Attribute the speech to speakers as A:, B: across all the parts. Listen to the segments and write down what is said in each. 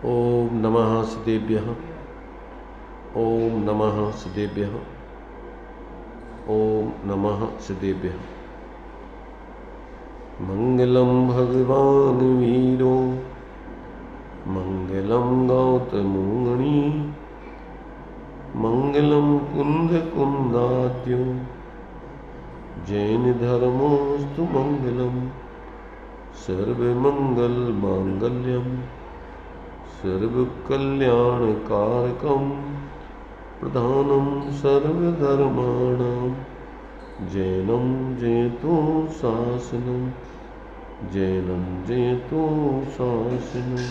A: ओम नमः सिद्धेभ्यः। ओम नमः सिद्धेभ्यः। ओम नमः सिद्धेभ्यः। मंगलम भगवान वीरो मंगलम गौतमोऽणि मंगलम कुंद कुंदाद्यो जैन धर्मोस्तु मंगलम सर्वमंगल मांगल्यम सर्वकल्याणकारकं प्रधानं सर्वधर्माणां जैनं जयतु शासनं जैनं जयतु शासनं।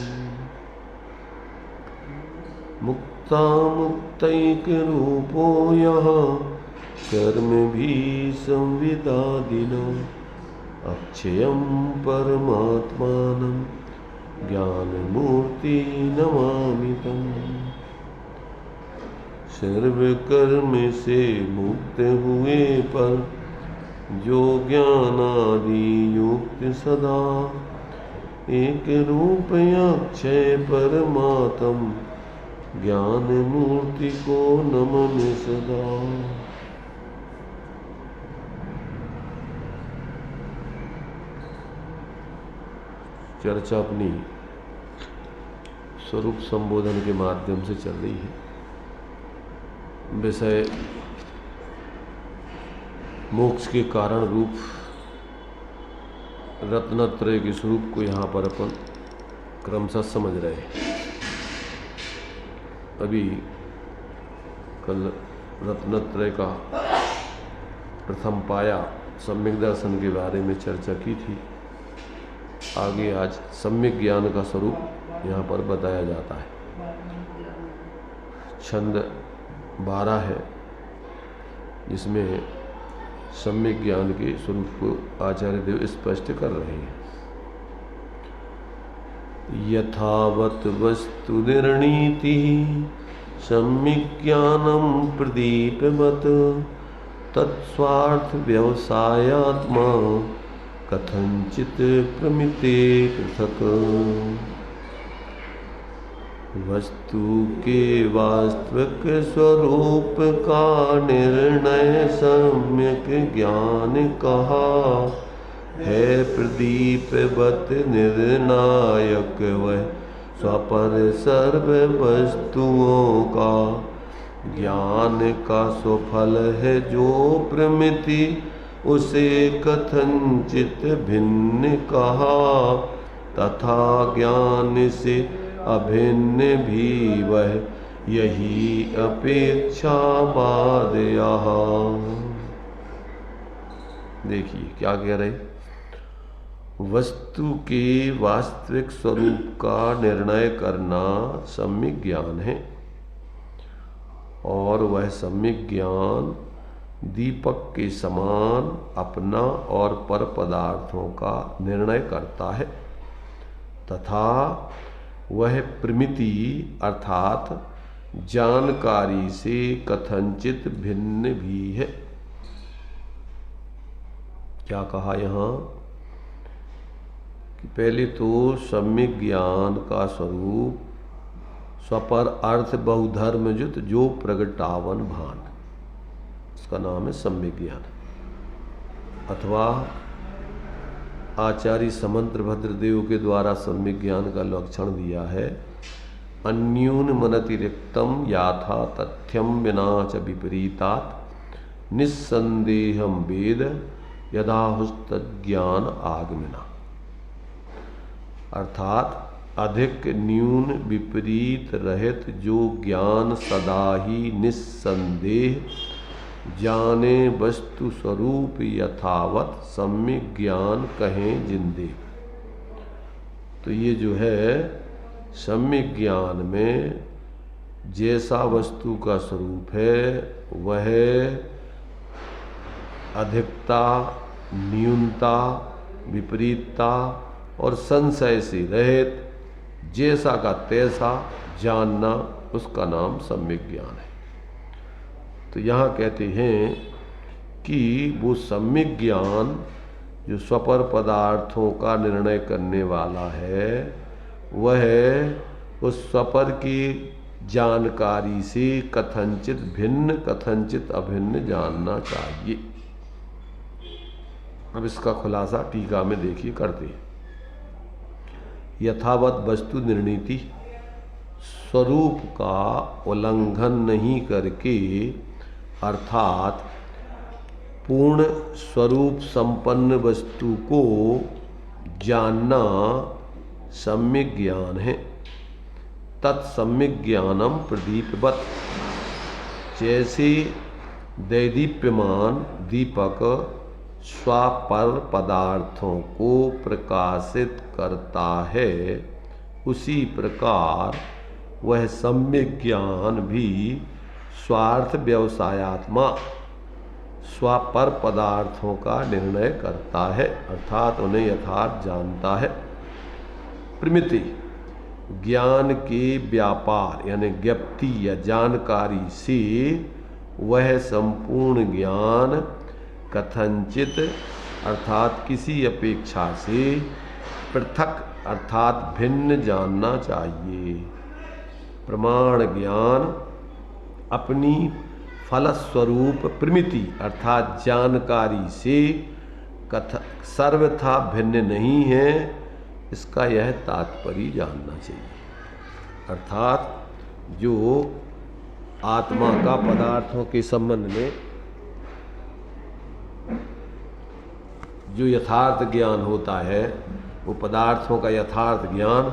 A: मुक्तामुक्तैकरूपो यः कर्मभिः संविदादिनम् अक्षयं परमात्मानं ज्ञानमूर्ति नमामि तम्। सर्वकर्म से मुक्त हुए पर जो ज्ञानादि युक्त सदा एक रूप अक्षय परमात्म ज्ञान मूर्ति को नमन सदा। चर्चा अपनी स्वरूप संबोधन के माध्यम से चल रही है। विषय मोक्ष के कारण रूप रत्नत्रय के स्वरूप को यहाँ पर अपन क्रमशः समझ रहे हैं। अभी कल रत्नत्रय का प्रथम पाया सम्यक दर्शन के बारे में चर्चा की थी। आगे आज सम्यक ज्ञान का स्वरूप यहाँ पर बताया जाता है। छंद 12 है जिसमें सम्यक ज्ञान के स्वरूप को आचार्य देव स्पष्ट कर रहे हैं। यथावत वस्तु निर्णीति सम्यक ज्ञानम प्रदीपवत् तत्स्वार्थ व्यवसायात्मा कथंचित प्रमिते पृथक। वस्तु के वास्तविक स्वरूप का निर्णय सम्यक ज्ञान कहा है। प्रदीपवत निर्णायक वह स्वपर सर्व वस्तुओं का ज्ञान का स्वफल है। जो प्रमिति उसे कथंचित भिन्न कहा तथा ज्ञान से अभिन्न भी वह यही अपेक्षावाद यहाँ। देखिए क्या कह रहे, वस्तु के वास्तविक स्वरूप का निर्णय करना सम्यक ज्ञान है और वह सम्यक ज्ञान दीपक के समान अपना और पर पदार्थों का निर्णय करता है तथा वह प्रमिति अर्थात जानकारी से कथंचित भिन्न भी है। क्या कहा यहाँ कि पहले तो सम्यक ज्ञान का स्वरूप स्वपर अर्थ बहुधर्मयुत जो प्रगटावन भान, उसका नाम है सम्यक ज्ञान। अथवा आचार्य समंत्र देव के द्वारा सम्यक ज्ञान का लक्षण दिया है। अन्यून मनतिरिक्तम याथा तथ्यम विना च विपरीतात् निस्संदेहम वेद यदाहुस्तज्ञान आगमना। अर्थात अधिक न्यून विपरीत रहित जो ज्ञान सदा ही निस्संदेह जाने वस्तु स्वरूप यथावत सम्यक ज्ञान कहें जिंदे। तो ये जो है सम्यक ज्ञान में जैसा वस्तु का स्वरूप है वह अधिकता, न्यूनता, विपरीतता और संशय से रहित जैसा का तैसा जानना, उसका नाम सम्यक ज्ञान है। तो यहाँ कहते हैं कि वो सम्यक ज्ञान जो स्वपर पदार्थों का निर्णय करने वाला है वह उस स्वपर की जानकारी से कथनचित भिन्न कथनचित अभिन्न जानना चाहिए। अब इसका खुलासा टीका में देखिए करते हैं। यथावत वस्तु निर्णीति, स्वरूप का उल्लंघन नहीं करके अर्थात पूर्ण स्वरूप संपन्न वस्तु को जानना सम्यक ज्ञान है। तत्सम्यक ज्ञानम प्रदीपवत, जैसे दैदीप्यमान दीपक स्वापर पदार्थों को प्रकाशित करता है, उसी प्रकार वह सम्यक ज्ञान भी स्वार्थ व्यवसायात्मा स्वापर पदार्थों का निर्णय करता है, अर्थात उन्हें यथार्थ जानता है। प्रमिति, ज्ञान के व्यापार यानी ज्ञप्ति या जानकारी से वह संपूर्ण ज्ञान कथनचित अर्थात किसी अपेक्षा से पृथक अर्थात भिन्न जानना चाहिए। प्रमाण ज्ञान अपनी फलस्वरूप प्रमिति अर्थात जानकारी से सर्वथा भिन्न नहीं है, इसका यह तात्पर्य जानना चाहिए। अर्थात जो आत्मा का पदार्थों के संबंध में जो यथार्थ ज्ञान होता है, वो पदार्थों का यथार्थ ज्ञान,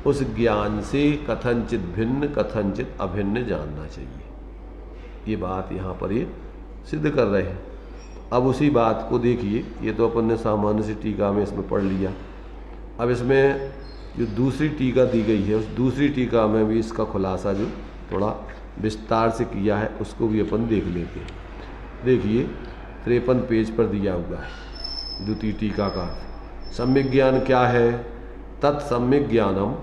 A: उस ज्ञान से कथनचित भिन्न कथनचित अभिन्न जानना चाहिए। ये बात यहाँ पर ये सिद्ध कर रहे हैं। अब उसी बात को देखिए, ये तो अपन ने सामान्य सी टीका में इसमें पढ़ लिया। अब इसमें जो दूसरी टीका दी गई है, उस दूसरी टीका में भी इसका खुलासा जो थोड़ा विस्तार से किया है, उसको भी अपन देख लेते हैं। देखिए 53 पेज पर दिया हुआ है द्वितीय टीका का। सम्यक ज्ञान क्या है? तत्सम्यक ज्ञानम,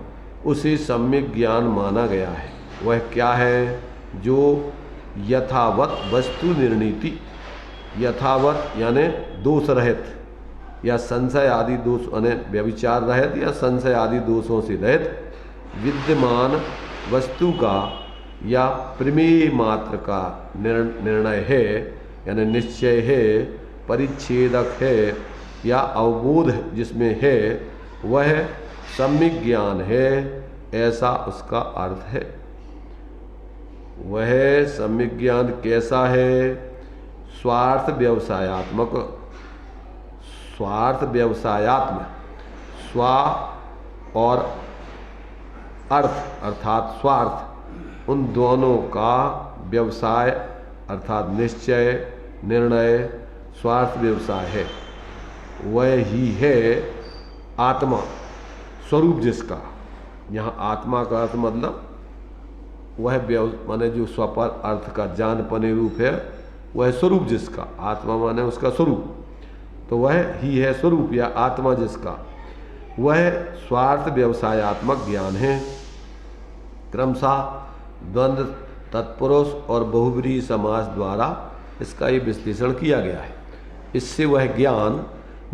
A: उसे सम्यक ज्ञान माना गया है। वह क्या है? जो यथावत वस्तु निर्णीति, यथावत यानी दोष रहित या संशय आदि दोष यानी व्यभिचार रहित या संशय आदि दोषों से रहित विद्यमान वस्तु का या प्रमेय मात्र का निर्णय है यानी निश्चय है, परिच्छेदक है या अवबोध जिसमें है, वह सम्यक ज्ञान है, ऐसा उसका अर्थ है। वह सम्यक ज्ञान कैसा है? स्वार्थ व्यवसायात्मक, स्वार्थ व्यवसायात्मक, स्व और अर्थ अर्थात स्वार्थ, उन दोनों का व्यवसाय अर्थात निश्चय, निर्णय, स्वार्थ व्यवसाय है। वह ही है आत्मा, स्वरूप जिसका, यहाँ आत्मा का अर्थ मतलब वह माने जो स्वपर अर्थ का जानपने रूप है, वह स्वरूप जिसका, आत्मा माने उसका स्वरूप, तो वह ही है स्वरूप या आत्मा जिसका, वह स्वार्थ व्यवसायात्मक ज्ञान है। क्रमशः द्वंद्व तत्पुरुष और बहुब्रीहि समास द्वारा इसका ये विश्लेषण किया गया है। इससे वह ज्ञान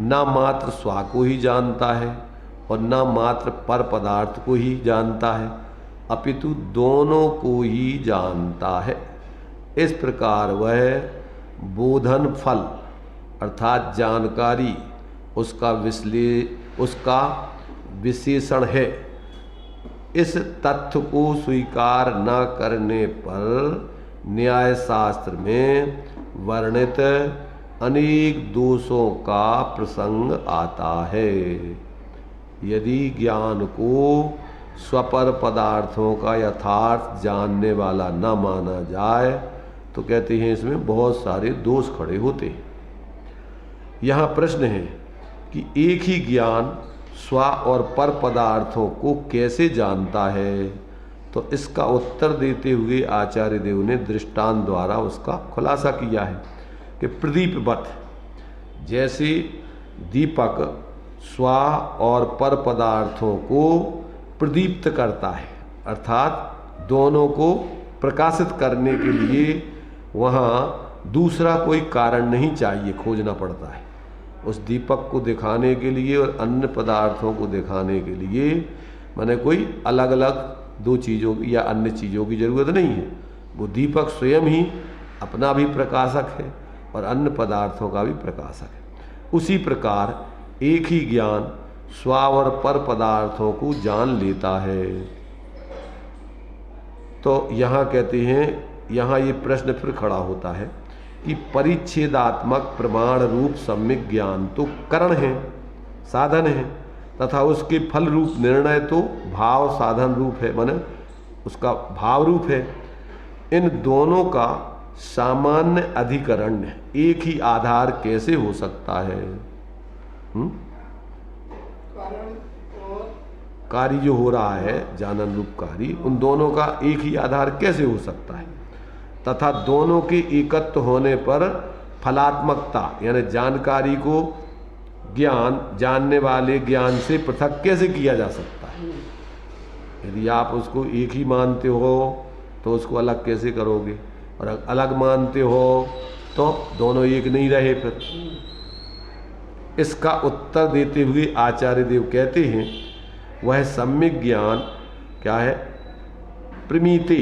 A: न मात्र स्व को ही जानता है और न मात्र पर पदार्थ को ही जानता है, अपितु दोनों को ही जानता है। इस प्रकार वह बोधन फल अर्थात जानकारी उसका विशेषण है। इस तथ्य को स्वीकार न करने पर न्याय शास्त्र में वर्णित अनेक दोषों का प्रसंग आता है। यदि ज्ञान को स्वपर पदार्थों का यथार्थ जानने वाला न माना जाए तो कहते हैं इसमें बहुत सारे दोष खड़े होते हैं। यहाँ प्रश्न है कि एक ही ज्ञान स्व और पर पदार्थों को कैसे जानता है, तो इसका उत्तर देते हुए आचार्य देव ने दृष्टांत द्वारा उसका खुलासा किया है कि प्रदीपवत, जैसे दीपक स्व और पर पदार्थों को प्रदीप्त करता है, अर्थात दोनों को प्रकाशित करने के लिए वहाँ दूसरा कोई कारण नहीं चाहिए, खोजना पड़ता है। उस दीपक को दिखाने के लिए और अन्य पदार्थों को दिखाने के लिए माने कोई अलग अलग दो चीज़ों की या अन्य चीज़ों की जरूरत नहीं है। वो दीपक स्वयं ही अपना भी प्रकाशक है और अन्य पदार्थों का भी प्रकाशक है। उसी प्रकार एक ही ज्ञान स्व और पर पदार्थों को जान लेता है। तो यहाँ कहते हैं, यहाँ ये प्रश्न फिर खड़ा होता है कि परिच्छेदात्मक प्रमाण रूप सम्यक ज्ञान तो कारण है, साधन है, तथा उसके फल रूप निर्णय तो भाव साधन रूप है, माने उसका भाव रूप है। इन दोनों का सामान्य अधिकरण एक ही आधार कैसे हो सकता है? कार्य जो हो रहा है जानन रूप कार्य, उन दोनों का एक ही आधार कैसे हो सकता है? तथा दोनों के एकत्व होने पर फलात्मकता यानी जानकारी को ज्ञान जानने वाले ज्ञान से पृथक कैसे किया जा सकता है? यदि आप उसको एक ही मानते हो तो उसको अलग कैसे करोगे, और अलग मानते हो तो दोनों एक नहीं रहे। फिर इसका उत्तर देते हुए आचार्य देव कहते हैं, वह सम्यक ज्ञान क्या है? प्रमीते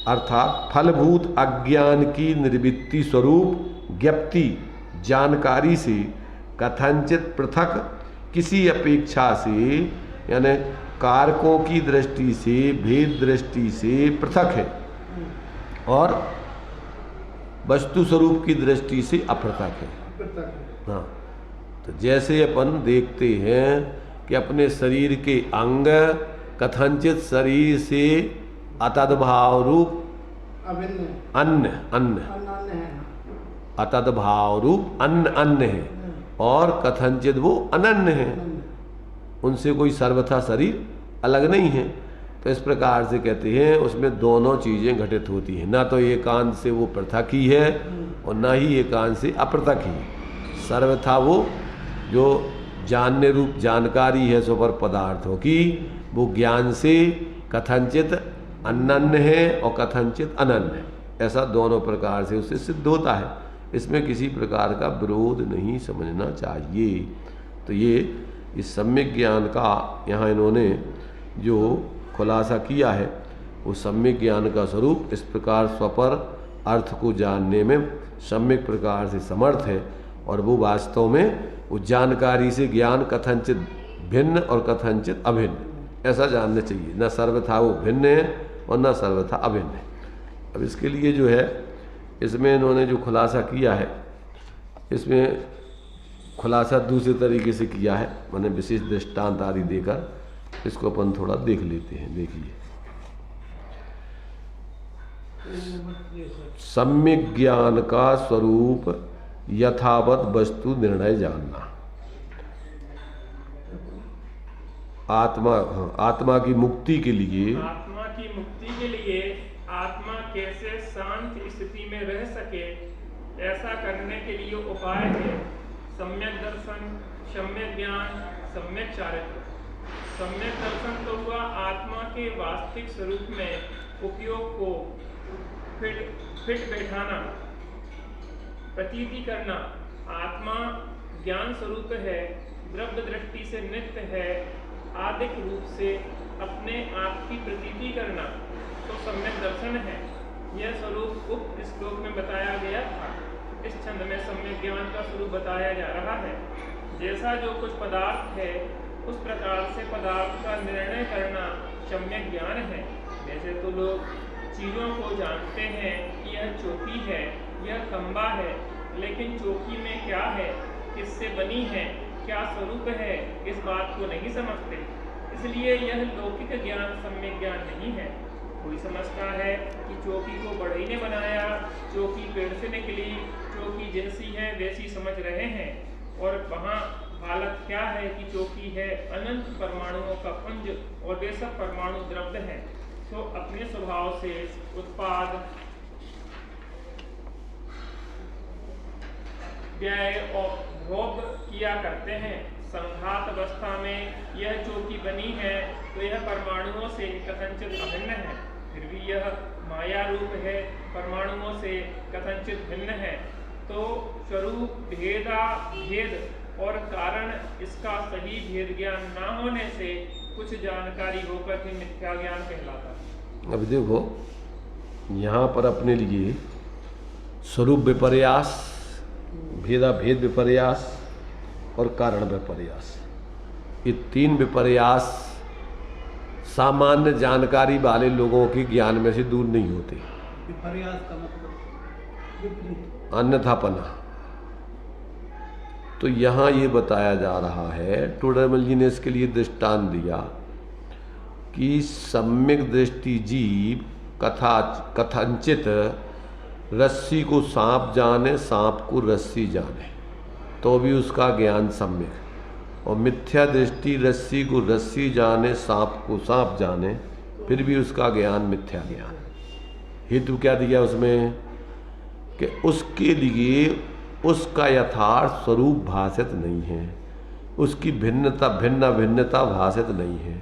A: अर्थात फलभूत अज्ञान की निर्वृत्ति स्वरूप ज्ञप्ति जानकारी से कथनचित पृथक किसी अपेक्षा से यानी कारकों की दृष्टि से भेद दृष्टि से पृथक है और वस्तु स्वरूप की दृष्टि से अपृथक है। हाँ, तो जैसे अपन देखते हैं कि अपने शरीर के अंग कथनचित शरीर से अतद्भाव रूप अन्य अतद्भाव रूप अन्य है और कथनचित वो अनन्य है, उनसे कोई सर्वथा शरीर अलग नहीं है। तो इस प्रकार से कहते हैं उसमें दोनों चीज़ें घटित होती हैं, ना तो एकांत से वो पृथक ही है और ना ही एकांत से अपृथक ही। सर्वथा वो जो जानने रूप जानकारी है सुपर पदार्थों की, वो ज्ञान से कथनचित अनन्य है और कथनचित अनन्य है, ऐसा दोनों प्रकार से उससे सिद्ध होता है। इसमें किसी प्रकार का विरोध नहीं समझना चाहिए। तो ये इस सम्यक ज्ञान का यहाँ इन्होंने जो खुलासा किया है, वो सम्यक ज्ञान का स्वरूप इस प्रकार स्वपर अर्थ को जानने में सम्यक प्रकार से समर्थ है, और वो वास्तव में उस जानकारी से ज्ञान कथनचित भिन्न और कथनचित अभिन्न ऐसा जानना चाहिए। न सर्वथा वो भिन्न है और न सर्वथा अभिन्न है। अब इसके लिए जो है इसमें इन्होंने जो खुलासा किया है, इसमें खुलासा दूसरे तरीके से किया है, मैंने विशेष दृष्टांत आदि देकर इसको अपन थोड़ा देख लेते हैं। देखिए, सम्यक ज्ञान का स्वरूप यथावत वस्तु निर्णय जानना। आत्मा की मुक्ति के लिए
B: आत्मा कैसे शांत स्थिति में रह सके, ऐसा करने के लिए उपाय है सम्यक दर्शन, सम्यक ज्ञान, सम्यक चारित्र। सम्यक दर्शन तो हुआ आत्मा के वास्तविक स्वरूप में उपयोग को फिट बैठाना, प्रतीति करना। आत्मा ज्ञान स्वरूप है, द्रव्य दृष्टि से नित्य है, आदिक रूप से अपने आप की प्रतीति करना तो सम्यक दर्शन है। यह स्वरूप उक्त श्लोक में बताया गया था। इस छंद में सम्यक ज्ञान का स्वरूप बताया जा रहा है। जैसा जो कुछ पदार्थ है उस प्रकार से पदार्थ का निर्णय करना सम्यक ज्ञान है। वैसे तो लोग चीज़ों को जानते हैं कि यह चौकी है, यह खंबा है, लेकिन चौकी में क्या है, किससे बनी है, क्या स्वरूप है, इस बात को नहीं समझते। इसलिए यह लौकिक ज्ञान सम्यक ज्ञान नहीं है। कोई समझता है कि चौकी को बढ़ई ने बनाया, चौकी पेड़ से निकली, चौकी जैसी है वैसी समझ रहे हैं, और वहाँ हालत क्या है कि चौकी है अनंत परमाणुओं का पुंज और वे सब परमाणु द्रव्य हैं। तो अपने स्वभाव से उत्पाद व्यय और भोग किया करते हैं। संघात अवस्था में यह चौकी बनी है तो यह परमाणुओं से कथनचित अभिन्न है, फिर भी यह माया रूप है, परमाणुओं से कथनचित भिन्न है। तो स्वरूप भेद और कारण इसका सही भेद ज्ञान न होने से कुछ जानकारी होकर भी मिथ्या ज्ञान कहलाता।
A: अब देखो यहाँ पर अपने लिए स्वरूप विपर्यास, भेदा भेद विपर्यास और कारण विपर्यास, ये तीन विपर्यास सामान्य जानकारी वाले लोगों के ज्ञान में से दूर नहीं होते।
C: विपर्यास का मतलब
A: अन्यथापना। तो यहाँ ये बताया जा रहा है, टोडरमल जी ने इसके लिए दृष्टांत दिया कि सम्यक दृष्टि जीव कथंचित रस्सी को सांप जाने, सांप को रस्सी जाने, तो भी उसका ज्ञान सम्यक, और मिथ्या दृष्टि रस्सी को रस्सी जाने, सांप को सांप जाने, फिर भी उसका ज्ञान मिथ्या ज्ञान। हेतु क्या दिया उसमें कि उसके लिए उसका यथार्थ स्वरूप भाषित नहीं है, उसकी भिन्नता भाषित नहीं है,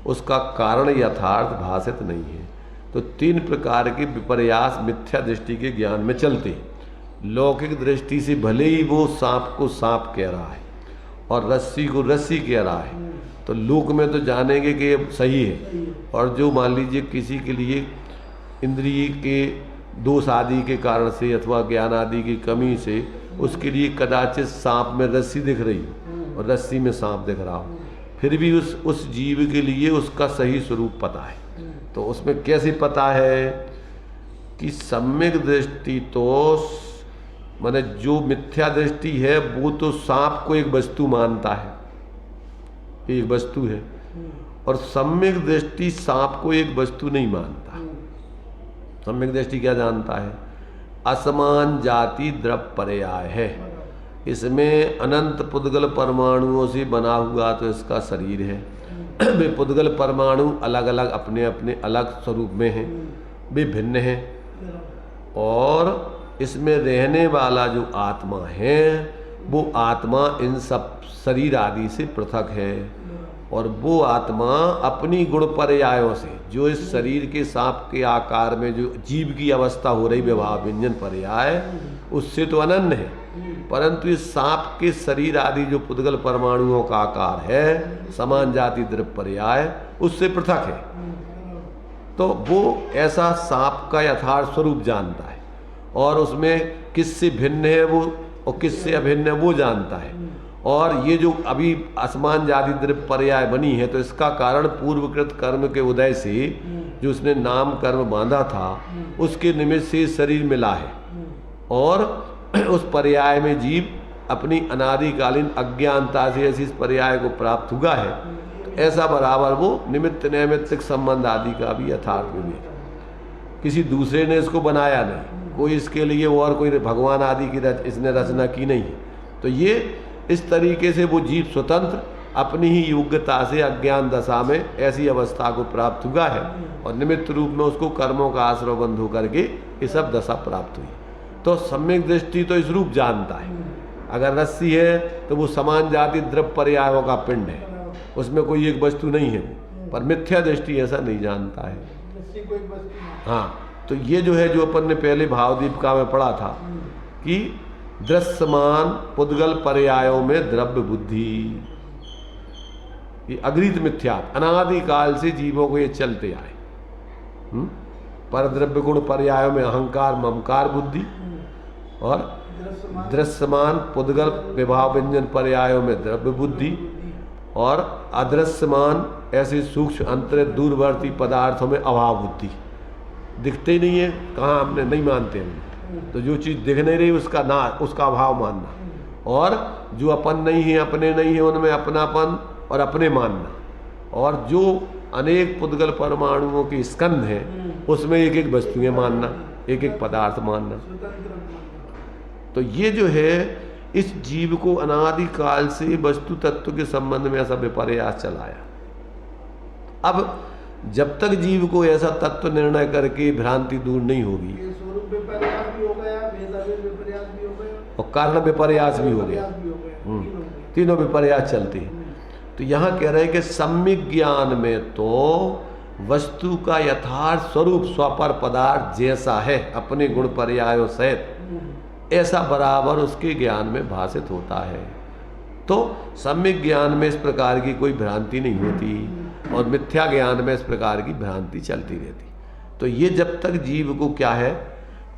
A: उसका कारण यथार्थ भाषित नहीं है। तो तीन प्रकार के विपर्यास मिथ्या दृष्टि के ज्ञान में चलते हैं। लौकिक दृष्टि से भले ही वो सांप को सांप कह रहा है और रस्सी को रस्सी कह रहा है, तो लोक में तो जानेंगे कि ये सही है, और जो मान लीजिए किसी के लिए इंद्रिय के दोष आदि के कारण से अथवा ज्ञान आदि की कमी से उसके लिए कदाचित सांप में रस्सी दिख रही हो और रस्सी में सांप दिख रहा हो, फिर भी उस जीव के लिए उसका सही स्वरूप पता है। तो उसमें कैसे पता है कि सम्यक दृष्टि तो माने जो मिथ्या दृष्टि है वो तो सांप को एक वस्तु मानता है, एक वस्तु है, और सम्यक दृष्टि सांप को एक वस्तु नहीं मानता। सम्यक दृष्टि क्या जानता है? असमान जाति द्रव्य पर्याय है, इसमें अनंत पुद्गल परमाणुओं से बना हुआ तो इसका शरीर है। वे पुद्गल परमाणु अलग अलग अपने अपने अलग स्वरूप में हैं, वे भिन्न हैं, और इसमें रहने वाला जो आत्मा है वो आत्मा इन सब शरीर आदि से पृथक है, और वो आत्मा अपनी गुण पर्यायों से जो इस शरीर के सांप के आकार में जो जीव की अवस्था हो रही विभाव व्यंजन पर्याय, उससे तो अनन्य है, परंतु इस सांप के शरीर आदि जो पुद्गल परमाणुओं का आकार है समान जाति द्रव्य पर्याय, उससे पृथक है। तो वो ऐसा सांप का यथार्थ स्वरूप जानता है, और उसमें किससे भिन्न है वो और किससे अभिन्न है वो जानता है। और ये जो अभी असमान जाति द्रव्य पर्याय बनी है, तो इसका कारण पूर्वकृत कर्म के उदय से जो उसने नाम कर्म बांधा था उसके निमित्त से शरीर मिला है, और उस पर्याय में जीव अपनी अनादिकालीन अज्ञानता से ऐसी इस पर्याय को प्राप्त हुआ है। तो ऐसा बराबर वो निमित्त नैमित्तिक संबंध आदि का भी यथार्थ में किसी दूसरे ने इसको बनाया नहीं, कोई इसके लिए और कोई भगवान आदि की इसने रचना की नहीं है। तो ये इस तरीके से वो जीव स्वतंत्र अपनी ही योग्यता से अज्ञान दशा में ऐसी अवस्था को प्राप्त हुआ है, और निमित्त रूप में उसको कर्मों का आश्रय बंध होकर के ये सब दशा प्राप्त हुई। तो सम्यक दृष्टि तो इस रूप जानता है, अगर रस्सी है तो वो समान जाति द्रव्य पर्यायों का पिंड है, उसमें कोई एक वस्तु नहीं है, पर मिथ्या दृष्टि ऐसा नहीं जानता है। हाँ, तो ये जो है जो अपन ने पहले भावदीपिका में पढ़ा था कि दृश्यमान पुद्गल पर्यायों में द्रव्य बुद्धि, ये अग्रित मिथ्या अनादिकाल से जीवों को ये चलते आए। पर द्रव्य गुण पर्यायों में अहंकार ममकार बुद्धि, और दृश्यमान पुद्गल विभाव व्यंजन पर्यायों में द्रव्य बुद्धि, और अदृश्यमान ऐसे सूक्ष्म अंतरित दूरवर्ती पदार्थों में अभाव बुद्धि। दिखते ही नहीं है, कहाँ हमने नहीं मानते हम, तो जो चीज़ दिख नहीं रही उसका ना उसका अभाव मानना, और जो अपन नहीं है अपने नहीं है उनमें अपनापन और अपने मानना, और जो अनेक पुद्गल परमाणुओं के स्कंध हैं उसमें एक एक वस्तुएं मानना, एक एक पदार्थ मानना। तो ये जो है इस जीव को अनादिकाल से वस्तु तत्व के संबंध में ऐसा विपर्यास चलाया। अब जब तक जीव को ऐसा तत्व निर्णय करके भ्रांति दूर नहीं होगी, और कारण विपर्यास भी हो गया, तीनों विपर्यास चलते हैं। तो यहाँ कह रहे हैं कि सम्यक ज्ञान में तो वस्तु का यथार्थ स्वरूप स्वपर पदार्थ जैसा है अपने गुण पर्यायों सहित, ऐसा बराबर उसके ज्ञान में भाषित होता है। तो सम्यक ज्ञान में इस प्रकार की कोई भ्रांति नहीं होती। और मिथ्या ज्ञान में इस प्रकार की भ्रांति चलती रहती। तो ये जब तक जीव को क्या है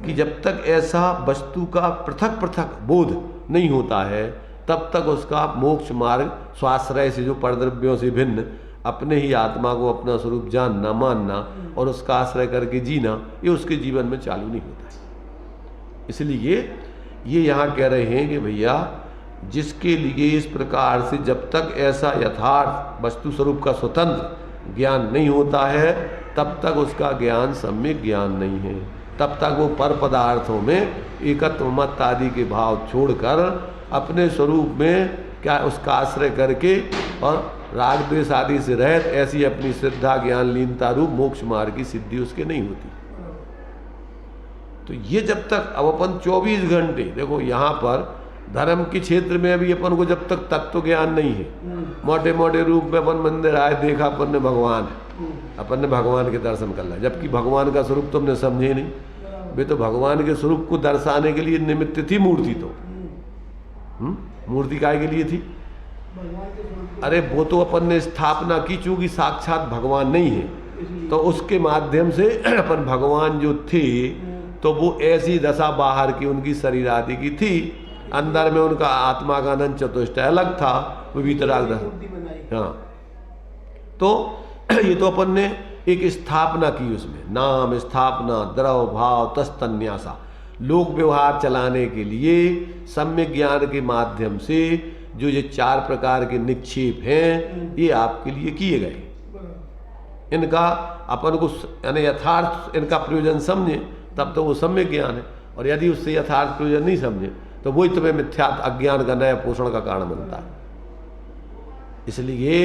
A: कि जब तक ऐसा वस्तु का पृथक पृथक बोध नहीं होता है तब तक उसका मोक्ष मार्ग स्वाश्रय से, जो परद्रव्यों से भिन्न अपने ही आत्मा को अपना स्वरूप जानना मानना और उसका आश्रय करके जीना, ये उसके जीवन में चालू नहीं होता है। इसलिए ये यहाँ कह रहे हैं कि भैया जिसके लिए इस प्रकार से जब तक ऐसा यथार्थ वस्तु स्वरूप का स्वतंत्र ज्ञान नहीं होता है तब तक उसका ज्ञान सम्यक ज्ञान नहीं है। तब तक वो पर पदार्थों में एकत्व मत आदि के भाव छोड़कर अपने स्वरूप में क्या उसका आश्रय करके और राग द्वेष आदि से रहित ऐसी अपनी श्रद्धा ज्ञान लीनता रूप मोक्ष मार्ग की सिद्धि उसके नहीं होती। तो ये जब तक अब अपन 24 घंटे देखो यहाँ पर धर्म के क्षेत्र में अभी अपन को जब तक तत्व ज्ञान नहीं है, मोटे मोटे रूप में अपन मंदिर आए देखा अपन ने भगवान है, अपन ने भगवान के दर्शन कर लिया, जबकि भगवान का स्वरूप तुमने समझे नहीं। वे तो भगवान के स्वरूप को दर्शाने के लिए निमित्त थी मूर्ति। तो मूर्ति काय के लिए थी? अरे वो तो अपन ने स्थापना की, चूंकि साक्षात भगवान नहीं है तो उसके माध्यम से अपन भगवान जो थे तो वो ऐसी दशा बाहर की उनकी शरीर आदि की थी, अंदर में उनका आत्मा का अनंत चतुष्टय अलग था, वो भीतराग। हाँ, तो ये तो अपन ने एक स्थापना की, उसमें नाम स्थापना द्रव भाव तस्तन्यासा लोक व्यवहार चलाने के लिए सम्यक ज्ञान के माध्यम से जो ये 4 प्रकार के निक्षेप हैं ये आपके लिए किए गए। इनका अपन को यानी यथार्थ इनका प्रयोजन समझे तब तो वो सम्यक ज्ञान है, और यदि उससे यथार्थ प्रयोजन नहीं समझे तो वही तुम्हें मिथ्या अज्ञान का नया पोषण का कारण बनता है। इसलिए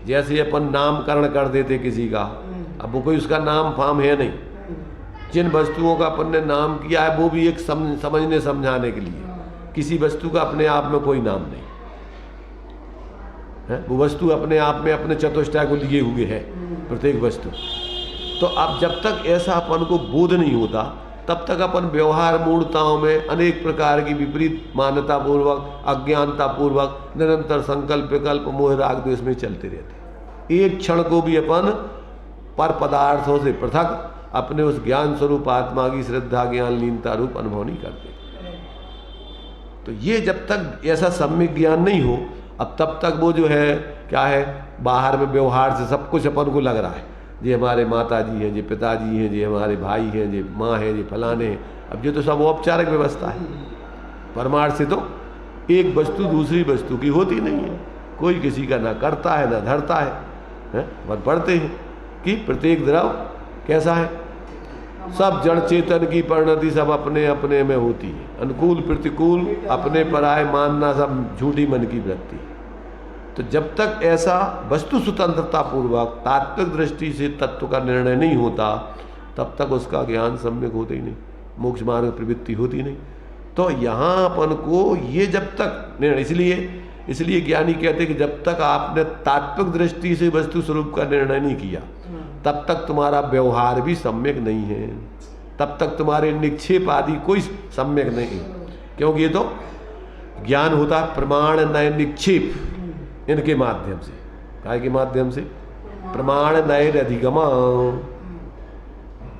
A: जैसे अपन नामकरण कर देते किसी का, अब वो कोई उसका नाम फाम है नहीं, जिन वस्तुओं का अपन ने नाम किया है वो भी एक समझने समझाने के लिए, किसी वस्तु का अपने आप में कोई नाम नहीं है, वो वस्तु अपने आप में अपने चतुष्टय को लिए हुए है प्रत्येक वस्तु। तो अब जब तक ऐसा अपन को बोध नहीं होता तब तक अपन व्यवहार मूर्ताओं में अनेक प्रकार की विपरीत मान्यता पूर्वक अज्ञानता पूर्वक निरंतर संकल्प विकल्प मोह राग द्वेष में चलते रहते। एक क्षण को भी अपन पर पदार्थों से पृथक अपने उस ज्ञान स्वरूप आत्मा की श्रद्धा ज्ञान लीनता रूप अनुभव नहीं करते। तो ये जब तक ऐसा सम्यक ज्ञान नहीं हो अब तब तक वो जो है क्या है, बाहर में व्यवहार से सब कुछ अपन को लग रहा है, ये हमारे माता जी हैं, ये पिताजी हैं, ये हमारे भाई हैं, ये माँ है, ये फलाने हैं। अब ये तो सब औपचारिक व्यवस्था है, परमार्थ से तो एक वस्तु दूसरी वस्तु की होती नहीं है, कोई किसी का ना करता है ना धरता है। पर पढ़ते हैं कि प्रत्येक द्रव कैसा है, सब जड़ चेतन की परिणति सब अपने अपने में होती है, अनुकूल प्रतिकूल अपने पराय मानना सब झूठी मन की वृत्ति। तो जब तक ऐसा वस्तु स्वतंत्रता पूर्वक तात्विक दृष्टि से तत्व का निर्णय नहीं होता तब तक उसका ज्ञान सम्यक होता ही नहीं, मोक्ष मार्ग प्रवृत्ति होती नहीं। तो यहाँ अपन को ये जब तक निर्णय, इसलिए ज्ञानी कहते कि जब तक आपने तात्विक दृष्टि से वस्तु स्वरूप का निर्णय नहीं किया तब तक तुम्हारा व्यवहार भी सम्यक नहीं है, तब तक तुम्हारे निक्षेप आदि कोई सम्यक नहीं है, क्योंकि ये तो ज्ञान होता है प्रमाण नय निक्षेप, इनके माध्यम से, काय के माध्यम से, प्रमाण नय अधिगमा।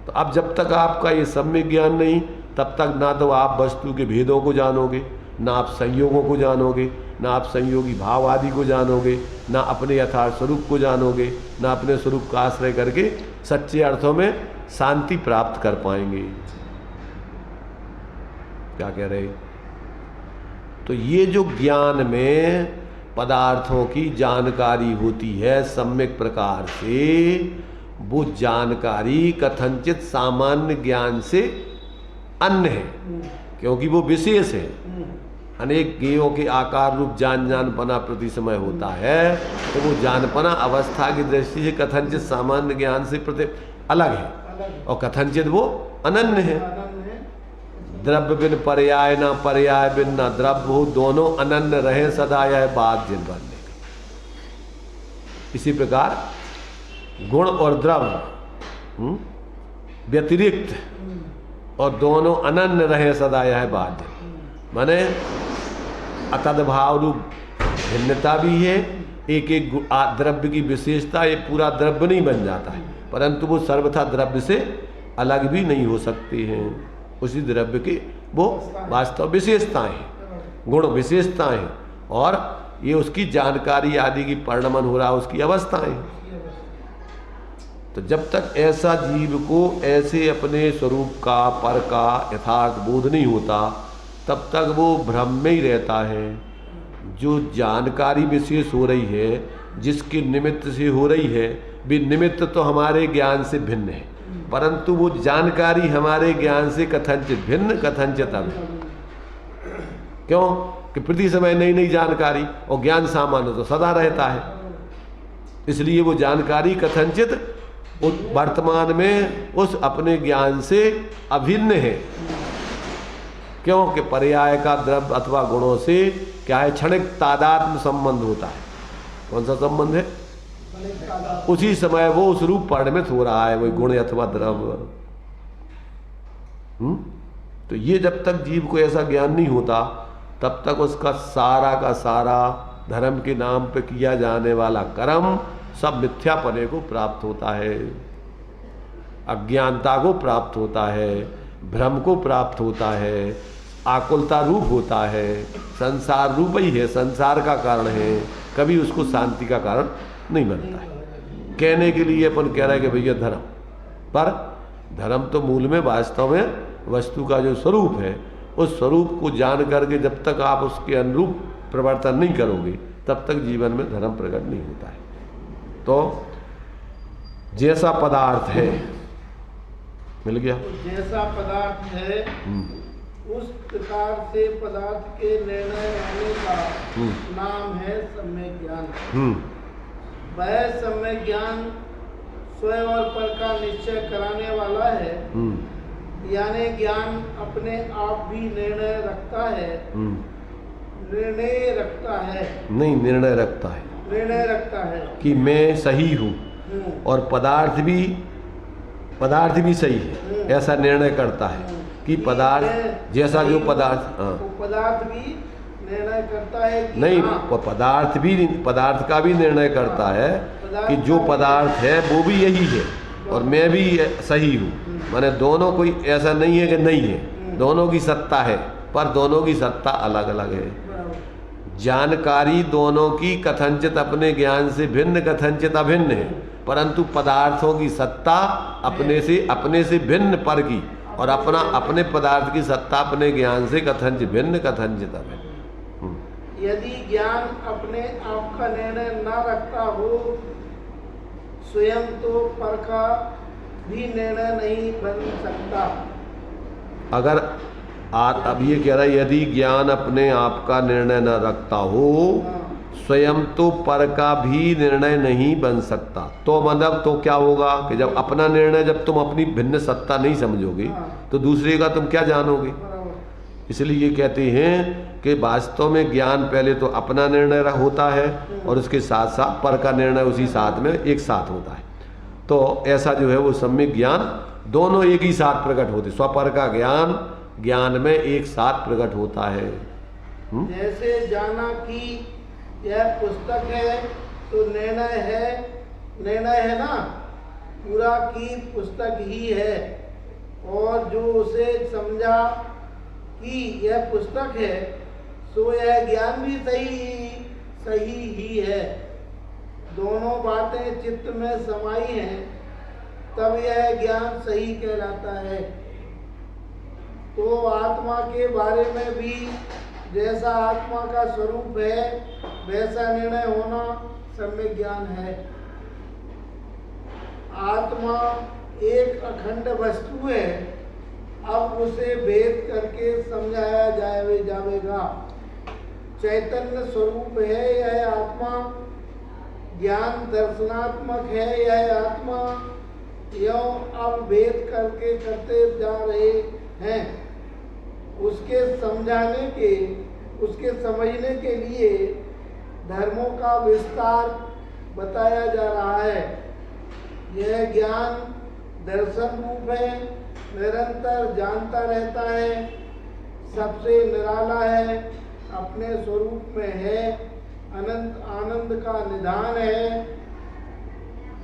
A: तो अब जब तक आपका ये सम्यक ज्ञान नहीं तब तक ना तो आप वस्तु के भेदों को जानोगे, ना आप संयोगों को जानोगे, ना आप संयोगी भाव आदि को जानोगे, ना अपने यथार्थ स्वरूप को जानोगे, ना अपने स्वरूप का आश्रय करके सच्चे अर्थों में शांति प्राप्त कर पाएंगे। क्या कह रहे? तो ये जो ज्ञान में पदार्थों की जानकारी होती है सम्यक प्रकार से, वो जानकारी कथनचित सामान्य ज्ञान से अन्य है, क्योंकि वो विशेष है। अनेक ज्ञेयों के आकार रूप जानपना प्रति समय होता है, तो वो जानपना अवस्था की दृष्टि से कथनचित सामान्य ज्ञान से प्रति अलग है, और कथनचित वो अनन्य है। द्रव्य बिन पर्याय ना पर्याय बिन ना द्रव्य हो, दोनों अनन्य रहे सदा, यह बात जिन बनने की। इसी प्रकार गुण और द्रव्य व्यतिरिक्त और दोनों अनन्य रहे सदा, यह बात माने अतद्भाव रूप भिन्नता भी है, एक एक द्रव्य की विशेषता, ये पूरा द्रव्य नहीं बन जाता है, परंतु वो सर्वथा द्रव्य से अलग भी नहीं हो सकते हैं। उसी द्रव्य की वो वास्तव विशेषताएं हैं, गुण विशेषताएं, और ये उसकी जानकारी आदि की परिणमन हो रहा, उसकी अवस्थाएं। तो जब तक ऐसा जीव को ऐसे अपने स्वरूप का, पर का यथार्थ बोध नहीं होता, तब तक वो भ्रम में ही रहता है। जो जानकारी विशेष हो रही है, जिसके निमित्त से हो रही है, भी निमित्त तो हमारे ज्ञान से भिन्न है, परंतु वो जानकारी हमारे ज्ञान से कथनचित भिन्न, कथनचित अभिन्न। क्यों कि प्रति समय नई नई जानकारी, और ज्ञान सामान्य तो सदा रहता है, इसलिए वो जानकारी कथनचित वर्तमान में उस अपने ज्ञान से अभिन्न है। क्योंकि पर्याय का द्रव्य अथवा गुणों से क्या है, क्षणिक तादात्म्य संबंध होता है। कौन सा संबंध है? उसी समय वो उस रूप परिणमित हो रहा है, वही गुण अथवा द्रव्य। तो ये जब तक जीव को ऐसा ज्ञान नहीं होता, तब तक उसका सारा का सारा धर्म के नाम पे किया जाने वाला कर्म सब मिथ्यापने को प्राप्त होता है, अज्ञानता को प्राप्त होता है, भ्रम को प्राप्त होता है, आकुलता रूप होता है, संसार रूप ही है, संसार का कारण है, कभी उसको शांति का कारण नहीं बनता है। कहने के लिए अपन कह रहे हैं कि भैया धर्म, पर धर्म तो मूल में वास्तव में वस्तु का जो स्वरूप है, उस स्वरूप को जान करके जब तक आप उसके अनुरूप प्रवर्तन नहीं करोगे, तब तक जीवन में धर्म प्रकट नहीं होता है। तो जैसा पदार्थ है, मिल गया,
C: जैसा पदार्थ है उस प्रकार से पदार्थ के निर्णय होने का नाम है सम्यक ज्ञान। वह सम्यक ज्ञान स्वयं और पर का निश्चय कराने वाला है, यानी ज्ञान अपने आप भी निर्णय रखता है, निर्णय रखता है, नहीं
A: निर्णय रखता है,
C: निर्णय रखता है
A: कि मैं सही हूँ, और पदार्थ भी सही है, ऐसा निर्णय करता है कि पदार्थ जैसा जो पदार्थ,
C: पदार्थ भी निर्णय करता है कि
A: नहीं, वो पदार्थ का भी निर्णय करता है कि जो पदार्थ है वो भी यही है और मैं भी सही हूँ। माने दोनों कोई ऐसा नहीं है कि नहीं है, दोनों की सत्ता है, पर दोनों की सत्ता अलग अलग है। जानकारी दोनों की कथनचित अपने ज्ञान से भिन्न, कथनचित अभिन्न है, परंतु पदार्थों की सत्ता अपने से भिन्न पर की, और अपने पदार्थ की सत्ता अपने ज्ञान से कथनचित भिन्न, कथनचित अभिन्न।
C: यदि ज्ञान अपने आप का निर्णय न रखता हो, स्वयं तो पर का भी निर्णय नहीं बन सकता।
A: अगर अब ये कह रहा है, यदि ज्ञान अपने आप का निर्णय न रखता हो, स्वयं तो पर का भी निर्णय नहीं बन सकता। तो मतलब तो क्या होगा कि जब अपना निर्णय, जब तुम अपनी भिन्न सत्ता नहीं समझोगे, तो दूसरे का तुम क्या जानोगे। इसलिए ये कहते हैं कि वास्तव में ज्ञान पहले तो अपना निर्णय होता है, और उसके साथ साथ पर का निर्णय उसी साथ में एक साथ होता है। तो ऐसा जो है वो सम्यक ज्ञान दोनों एक ही साथ प्रकट होते, स्वपर का ज्ञान में एक साथ प्रकट होता है।
C: जैसे जाना कि यह पुस्तक है तो निर्णय है ना, पूरा की पुस्तक ही है, और जो उसे समझा कि यह पुस्तक है, सो यह ज्ञान भी सही ही है। दोनों बातें चित्त में समाई हैं, तब यह ज्ञान सही कहलाता है। तो आत्मा के बारे में भी जैसा आत्मा का स्वरूप है, वैसा निर्णय होना सम्यक ज्ञान है। आत्मा एक अखंड वस्तु है, अब उसे भेद करके समझाया जाएगा। चैतन्य स्वरूप है यह आत्मा, ज्ञान दर्शनात्मक है यह आत्मा, यों अब भेद करके करते जा रहे हैं। उसके समझने के लिए धर्मों का विस्तार बताया जा रहा है। यह ज्ञान दर्शन रूप है, निरंतर जानता रहता है, सबसे निराला है, अपने स्वरूप में है, अनंत आनंद का निधान है,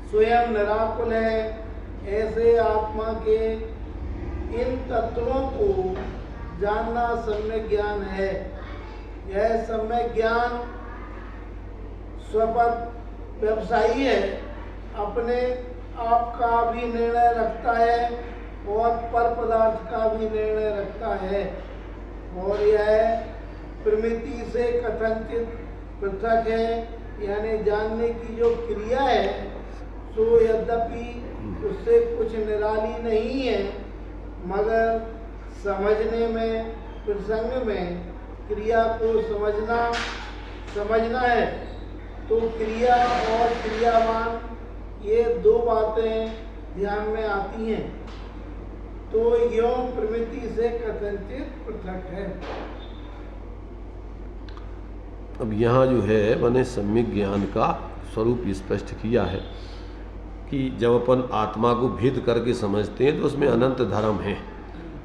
C: स्वयं निराकुल है। ऐसे आत्मा के इन तत्वों को जानना सम्यक ज्ञान है। यह सम्यक ज्ञान स्वपर व्यवसायी है, अपने आप का भी निर्णय रखता है और पर पदार्थ का भी निर्णय रखता है, और यह प्रमिति से कथनचित पृथक है। यानी जानने की जो क्रिया है सो यद्यपि उससे कुछ निराली नहीं है, मगर समझने में प्रसंग में क्रिया को समझना है। तो क्रिया और क्रियावान ये दो बातें ध्यान में आती हैं, तो यों प्रमिति से कथनचित पृथक है।
A: अब यहाँ जो है मैंने सम्यक ज्ञान का स्वरूप स्पष्ट किया है कि जब अपन आत्मा को भेद करके समझते हैं तो उसमें अनंत धर्म हैं,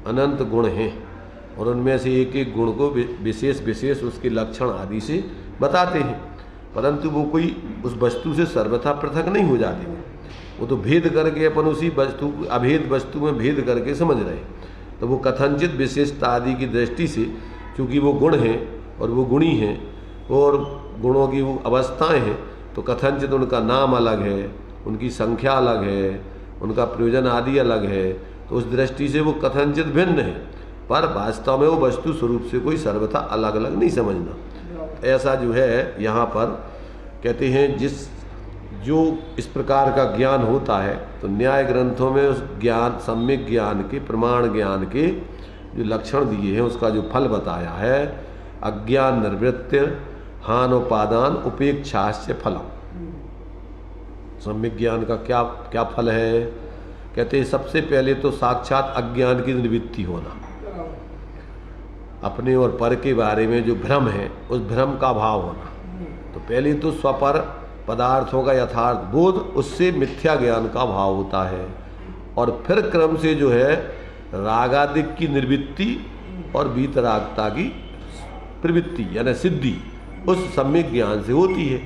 A: अनंत गुण हैं, और उनमें से एक एक गुण को विशेष विशेष उसके लक्षण आदि से बताते हैं, परंतु वो कोई उस वस्तु से सर्वथा पृथक नहीं हो जाते। वो तो भेद करके अपन उसी वस्तु अभेद वस्तु में भेद करके समझ रहे हैं। तो वो कथनचित विशेषता आदि की दृष्टि से चूँकि वो गुण हैं और वो गुणी हैं और गुणों की वो अवस्थाएं हैं, तो कथनचित उनका नाम अलग है, उनकी संख्या अलग है, उनका प्रयोजन आदि अलग है, तो उस दृष्टि से वो कथनचित भिन्न है, पर वास्तव में वो वस्तु स्वरूप से कोई सर्वथा अलग अलग नहीं समझना। ऐसा जो है यहाँ पर कहते हैं जो इस प्रकार का ज्ञान होता है, तो न्याय ग्रंथों में उस ज्ञान सम्यक ज्ञान के प्रमाण ज्ञान के जो लक्षण दिए हैं उसका जो फल बताया है, अज्ञान निर्वृत्ति हानोपादान उपेक्षाश्च फलम। सम्यक ज्ञान का क्या फल है? कहते हैं सबसे पहले तो साक्षात अज्ञान की निवृत्ति होना, अपने और पर के बारे में जो भ्रम है उस भ्रम का भाव होना। तो पहले तो स्वपर पदार्थों का यथार्थ बोध, उससे मिथ्या ज्ञान का भाव होता है, और फिर क्रम से जो है रागादिक की निवृत्ति और वीतरागता की प्रवृत्ति यानी सिद्धि उस सम्यक ज्ञान से होती है।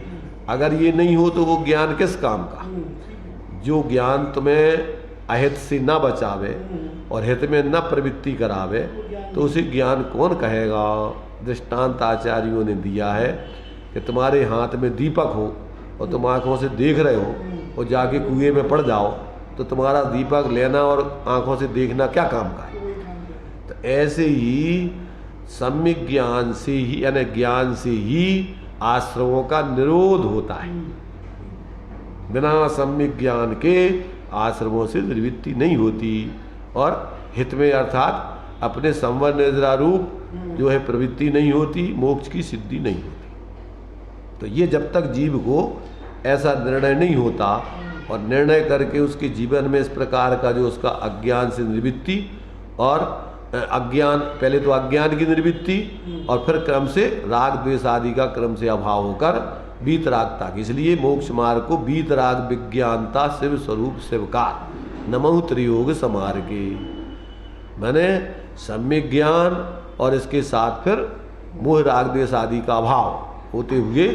A: अगर ये नहीं हो तो वो ज्ञान किस काम का? जो ज्ञान तुम्हें अहित से न बचावे और हित में न प्रवृत्ति करावे तो उसे ज्ञान कौन कहेगा? दृष्टांत आचार्यों ने दिया है कि तुम्हारे हाथ में दीपक हो और तुम आँखों से देख रहे हो और जाके कुएं में पड़ जाओ, तो तुम्हारा दीपक लेना और आँखों से देखना क्या काम का है? तो ऐसे ही सम्यक ज्ञान से ही यानी ज्ञान से ही आश्रमों का निरोध होता है। बिना सम्यक ज्ञान के आश्रमों से निवृत्ति नहीं होती, और हित में अर्थात अपने संवर निद्रा रूप जो है प्रवृत्ति नहीं होती, मोक्ष की सिद्धि नहीं होती। तो ये जब तक जीव को ऐसा निर्णय नहीं होता और निर्णय करके उसके जीवन में इस प्रकार का जो उसका अज्ञान से निवृत्ति और अज्ञान, पहले तो अज्ञान की निवृत्ति और फिर क्रम से राग द्वेष आदि का क्रम से अभाव होकर वीतरागता की, इसलिए मोक्ष मार्ग को वीतराग विज्ञानता शिव स्वरूप शिवकार नमः त्रियोग समार्गे, मैंने सम्यक ज्ञान और इसके साथ फिर मोह राग द्वेष आदि का अभाव होते हुए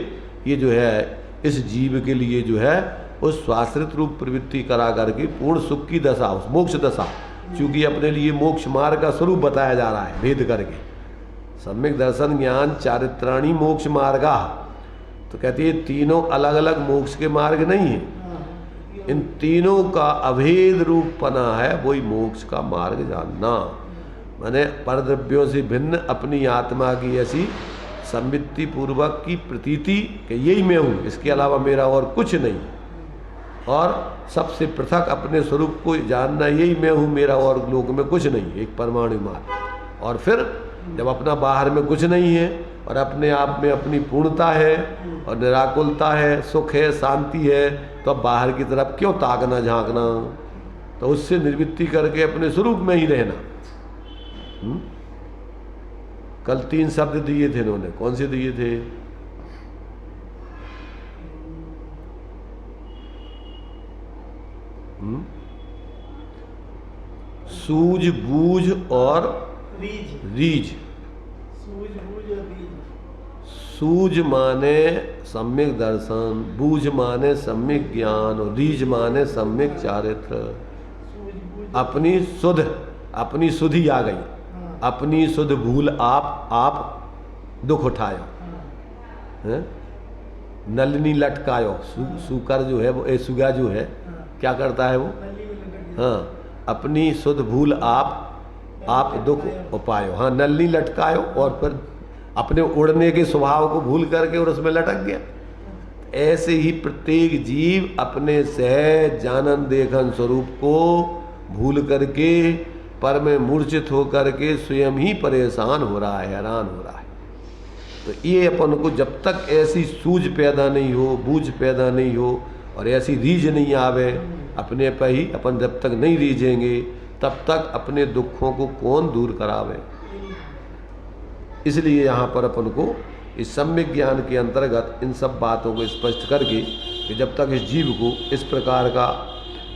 A: ये जो है इस जीव के लिए जो है उस स्वाश्रित रूप प्रवृत्ति करा करके पूर्ण सुख की दशा, उस मोक्ष दशा, चूँकि अपने लिए मोक्ष मार्ग का स्वरूप बताया जा रहा है भेद करके, सम्यक दर्शन ज्ञान चारित्राणी मोक्ष मार्गा। तो कहते हैं तीनों अलग अलग मोक्ष के मार्ग नहीं है, इन तीनों का अभेद रूप पना है, वही मोक्ष का मार्ग जानना। मैंने परद्रव्यों से भिन्न अपनी आत्मा की ऐसी संवित्ति पूर्वक की प्रतीति कि यही मैं हूँ, इसके अलावा मेरा और कुछ नहीं, और सबसे पृथक अपने स्वरूप को जानना, यही मैं हूँ, मेरा और लोक में कुछ नहीं, एक परमाणु मात्र। और फिर जब अपना बाहर में कुछ नहीं है और अपने आप में अपनी पूर्णता है और निराकुलता है, सुख है, शांति है, तो अब बाहर की तरफ क्यों ताकना झांकना? तो उससे निवृत्ति करके अपने स्वरूप में ही रहना। कल 3 शब्द दिए थे इन्होंने, कौन से दिए थे? सूझ बूझ और रीझ। सूझ माने सम्यक दर्शन, बूझ माने सम्यक ज्ञान और रीझ माने सम्यक चारित्र। अपनी सुधि आ गई, अपनी सुध भूल आप दुख उठायो, हैं? नलिनी लटकायो। सुकर जो है वो सुगा जो है क्या करता है वो, हाँ, अपनी सुध भूल आप दुख उपायो। हाँ, नलिनी लटकायो और फिर अपने उड़ने के स्वभाव को भूल करके और उसमें लटक गया। ऐसे ही प्रत्येक जीव अपने सहज जानन देखन स्वरूप को भूल करके पर में मूर्छित होकर के स्वयं ही परेशान हो रहा है, हैरान हो रहा है। तो ये अपन को जब तक ऐसी सूझ पैदा नहीं हो, बूझ पैदा नहीं हो और ऐसी रीझ नहीं आवे अपने पर ही, अपन जब तक नहीं रीझेंगे तब तक अपने दुखों को कौन दूर करावे। इसलिए यहाँ पर अपन को इस सम्यक ज्ञान के अंतर्गत इन सब बातों को स्पष्ट करके कि जब तक इस जीव को इस प्रकार का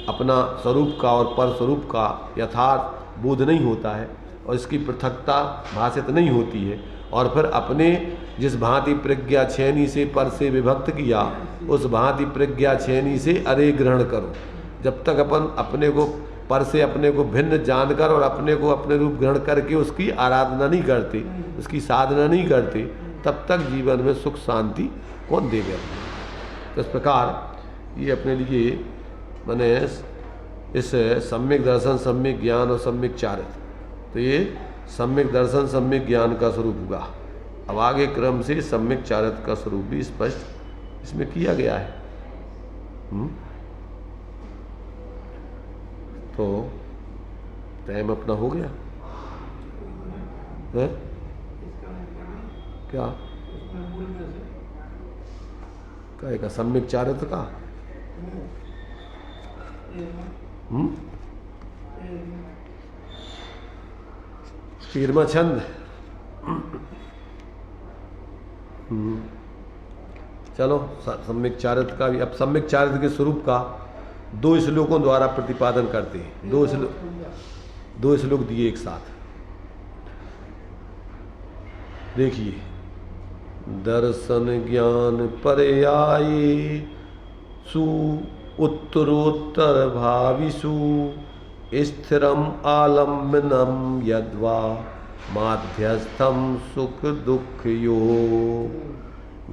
A: अपना स्वरूप का और पर स्वरूप का यथार्थ बोध नहीं होता है और इसकी पृथकता भाषित नहीं होती है और फिर अपने जिस भांति प्रज्ञा छेनी से पर से विभक्त किया उस भांति प्रज्ञा छेनी से अरे ग्रहण करो। जब तक अपन अपने को पर से अपने को भिन्न जानकर और अपने को अपने रूप ग्रहण करके उसकी आराधना नहीं करते, उसकी साधना नहीं करते, तब तक जीवन में सुख शांति कौन देगा। तो इस प्रकार ये अपने लिए मैंने इस सम्यक दर्शन, सम्यक ज्ञान और सम्यक चारित्र, तो ये सम्यक दर्शन सम्यक ज्ञान का स्वरूप हुआ। अब आगे क्रम से सम्यक चारित्र का स्वरूप भी स्पष्ट इसमें किया गया है। तो टाइम अपना हो गया है क्या, का सम्यक चारित्र का पीरमा छंद। चलो सम्यक चारित्र का भी, अब सम्यक चारित्र के स्वरूप का 2 श्लोकों द्वारा प्रतिपादन करते हैं। 2 श्लोक दिए एक साथ, देखिए। दर्शन ज्ञान पर्याये सु उत्तरोत्तर भाविषु स्थिरम आलम्बनम यद्वा माध्यस्थम सुख दुख यो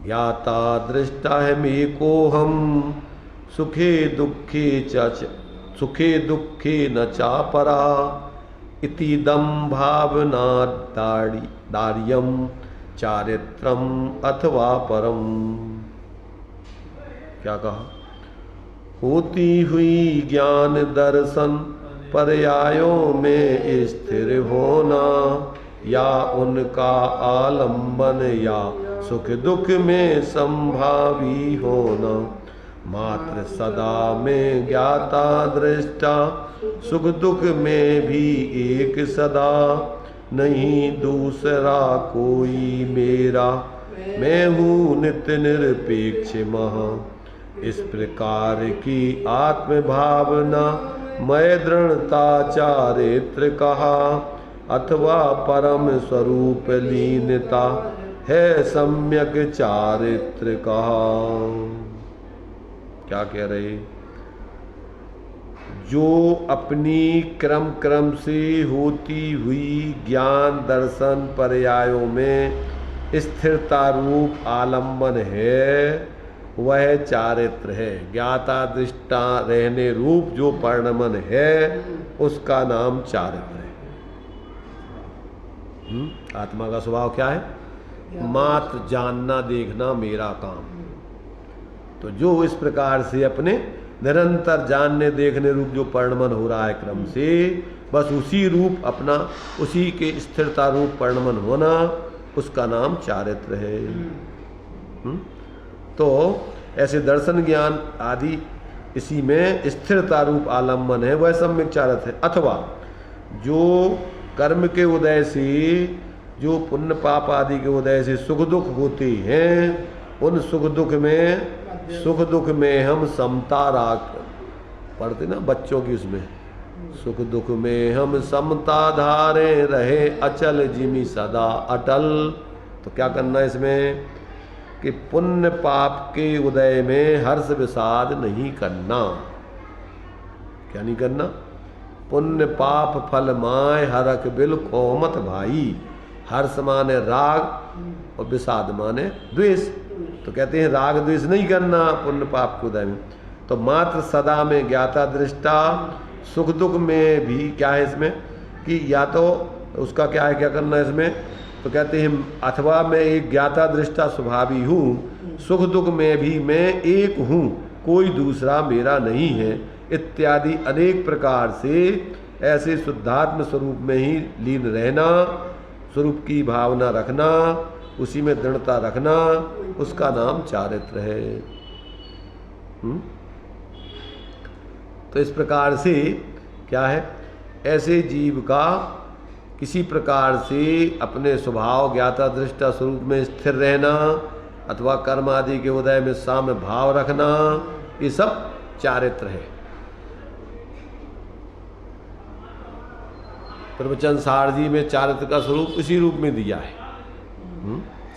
A: ज्ञाता दृष्टा है मेकोहम सुखे दुखे न चापरा इतिदम भावना दार्यम चारित्रम अथवा परम। क्या कहा, होती हुई ज्ञान दर्शन पर्यायों में स्थिर होना या उनका आलंबन या सुख दुख में संभावी होना, मात्र सदा में ज्ञाता दृष्टा सुख दुख में भी एक सदा, नहीं दूसरा कोई मेरा मैं हूँ नित्य निरपेक्ष महा। इस प्रकार की आत्म भावना मैं दृढ़ता चारित्र कहा, अथवा परम स्वरूप लीनता है सम्यक चारित्र कहा। क्या कह रहे, जो अपनी क्रम से होती हुई ज्ञान दर्शन पर्यायों में स्थिरता रूप आलम्बन है वह चारित्र है। ज्ञाता दृष्टा रहने रूप जो परिणमन है उसका नाम चारित्र है। आत्मा का स्वभाव क्या है, मात्र जानना देखना मेरा काम। तो जो इस प्रकार से अपने निरंतर जानने देखने रूप जो परिणमन हो रहा है क्रम से, बस उसी रूप अपना उसी के स्थिरता रूप परिणमन होना उसका नाम चारित्र है। तो ऐसे दर्शन ज्ञान आदि इसी में स्थिरता रूप आलम्बन है, वह सम्यक चारित्र है। अथवा जो कर्म के उदय से, जो पुण्य पाप आदि के उदय से सुख दुख होते हैं, उन सुख दुख में हम समता राख पढ़ते ना बच्चों की, उसमें सुख दुख में हम समता धारे रहे अचल जिमी सदा अटल। तो क्या करना है इसमें, कि पुण्य पाप के उदय में हर्ष विषाद नहीं करना। क्या नहीं करना? पुण्य पाप फल माय हरक बिल कोमत भाई। हर्ष माने राग और विषाद माने द्वेष। तो कहते हैं राग द्वेष नहीं करना पुण्य पाप के उदय में। तो मात्र सदा में ज्ञाता दृष्टा, सुख दुख में भी क्या है इसमें कि या तो उसका क्या है, क्या करना है इसमें? तो कहते हैं अथवा मैं एक ज्ञाता दृष्टा स्वभावी हूँ, सुख दुख में भी मैं एक हूँ, कोई दूसरा मेरा नहीं है, इत्यादि अनेक प्रकार से ऐसे शुद्धात्म स्वरूप में ही लीन रहना, स्वरूप की भावना रखना, उसी में दृढ़ता रखना, उसका नाम चारित्र है। तो इस प्रकार से क्या है, ऐसे जीव का किसी प्रकार से अपने स्वभाव ज्ञाता दृष्टा स्वरूप में स्थिर रहना अथवा कर्म आदि के उदय में साम्य भाव रखना, ये सब चारित्र है। प्रवचन सार जी में चारित्र का स्वरूप इसी रूप में दिया है,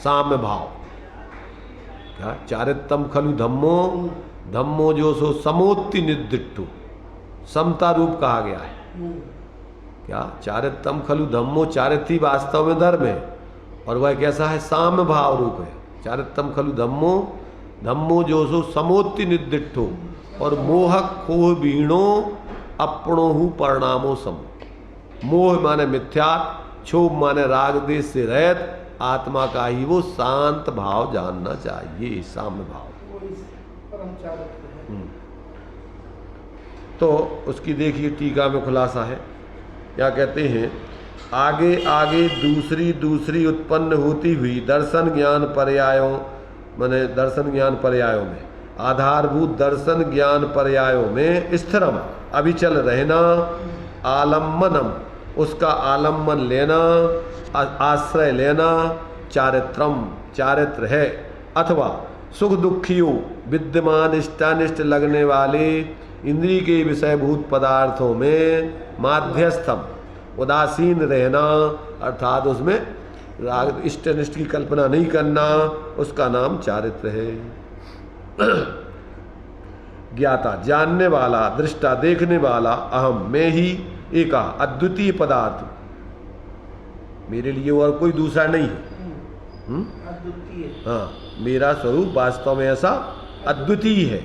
A: साम्य भाव। क्या? चारित्रम खलु धम्मो, धम्मो जो सो समोत्ति निर्दिष्टु, समता रूप कहा गया है। क्या? चारित्रम खलु धम्मो, चारित्री वास्तव में धर्म है और वह कैसा है? साम्य भाव रूप है। चारित्रम खलु धम्मो, धम्मो जो सो समोत्ति निर्दिष्टो, और मोहक खोह बीणो अपनो हु परिणामो सम। मोह माने मिथ्या, क्षोभ माने राग देश से रहित आत्मा का ही वो शांत भाव जानना चाहिए, साम्य भाव। तो उसकी देखिए टीका में खुलासा है, क्या कहते हैं? आगे आगे दूसरी दूसरी उत्पन्न होती हुई दर्शन ज्ञान पर्यायों, माने दर्शन ज्ञान पर्यायों में, आधारभूत दर्शन ज्ञान पर्यायों में स्थिरम अविचल रहना, आलम्बनम उसका आलम्बन लेना, आश्रय लेना, चारित्रम चारित्र है। अथवा सुख दुखियों विद्यमान इष्टानिष्ट लगने वाले इंद्रिय के विषयभूत पदार्थों में माध्यस्थम उदासीन रहना, अर्थात उसमें राग इष्ट अनिष्ट की कल्पना नहीं करना, उसका नाम चारित्र है। ज्ञाता जानने वाला, दृष्टा देखने वाला, अहम मैं ही एक अद्वितीय पदार्थ, मेरे लिए और कोई दूसरा नहीं है। हाँ, मेरा स्वरूप वास्तव में ऐसा अद्वितीय है।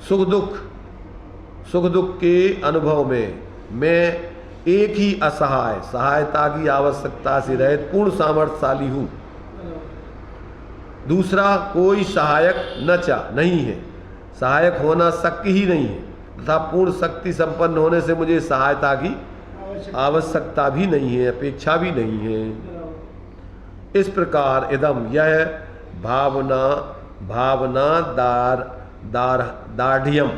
A: सुख दुख के अनुभव में मैं एक ही असहाय, सहायता की आवश्यकता से रहित पूर्ण सामर्थ्यशाली हूँ। दूसरा कोई सहायक नहीं है, सहायक होना शक्य ही नहीं है, तथा पूर्ण शक्ति संपन्न होने से मुझे सहायता की आवश्यकता भी नहीं है, अपेक्षा भी नहीं है। इस प्रकार इदम यह भावना दाढ़ियम,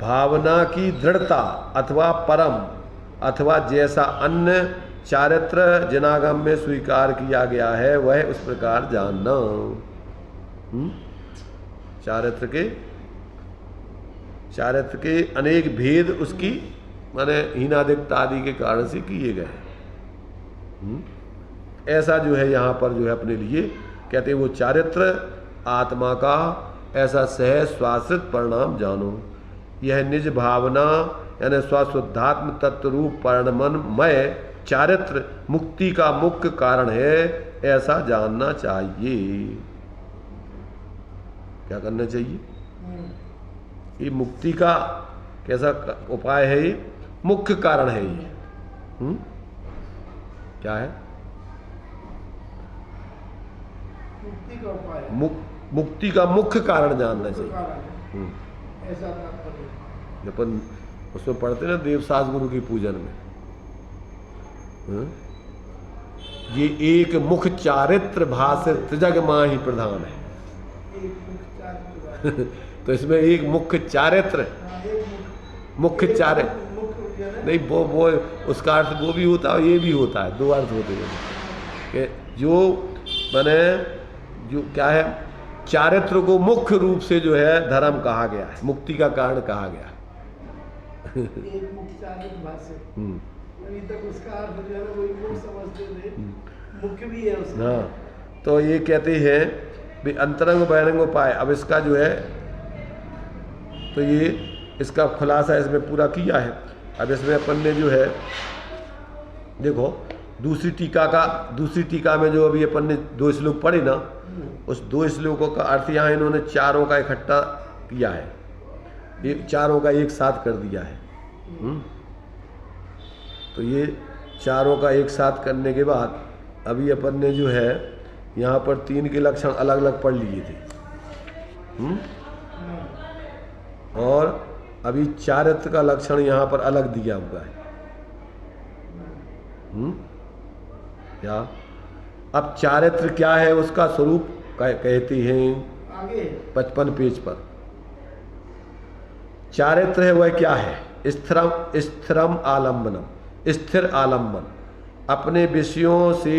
A: भावना की दृढ़ता अथवा परम अथवा जैसा अन्य चारित्र जिनागम में स्वीकार किया गया है वह उस प्रकार जानना। चारित्र के अनेक भेद उसकी माने हीनादिकता आदि के कारण से किए गए हैं। ऐसा जो है यहाँ पर जो है अपने लिए कहते हैं वो चारित्र आत्मा का ऐसा सहज स्वाश्रित परिणाम जानो। यह निज भावना यानी स्वशुद्धात्म तत्व रूप परिणमय चारित्र मुक्ति का मुख्य कारण है, ऐसा जानना चाहिए। क्या करना चाहिए? ये मुक्ति का कैसा उपाय है? ये मुख्य कारण है। ये क्या है?
C: मुक्ति का उपाय,
A: मुक्ति का मुख्य कारण जानना चाहिए।
C: ऐसा
A: अपन उसमें पढ़ते ना देवसास गुरु की पूजन में, ये एक मुख्य चारित्र भाषित जग माही प्रधान है। तो इसमें एक मुख्य चारित्र, मुख्य चारित्र नहीं, वो उसका अर्थ वो भी होता है, ये भी होता है, दो अर्थ होते हैं कि जो बने जो क्या है चारित्र को मुख्य रूप से जो है धर्म कहा गया है, मुक्ति का कारण कहा गया है।
C: अभी तक उसका अर्थ जो है ना वही लोग समझते थे, मुख्य भी है उसका।
A: हाँ, तो ये कहते हैं भी अंतरंग बहिरंग उपाय। अब इसका जो है तो ये इसका खुलासा इसमें पूरा किया है। अब इसमें अपन ने जो है देखो दूसरी टीका में जो अभी अपन ने 2 श्लोक पढ़े ना, उस 2 श्लोकों का अर्थ यहाँ इन्होंने चारों का इकट्ठा किया है, ये चारों का एक साथ कर दिया है। तो ये चारों का एक साथ करने के बाद अभी अपन ने जो है यहाँ पर 3 के लक्षण अलग अलग पढ़ लिए थे। और अभी चारित्र का लक्षण यहाँ पर अलग दिया हुआ है। क्या अब चारित्र क्या है, उसका स्वरूप कहते हैं
C: आगे
A: 55 पेज पर। चारित्र है वह क्या है? स्थिरम आलम्बनम, स्थिर आलम्बन, अपने विषयों से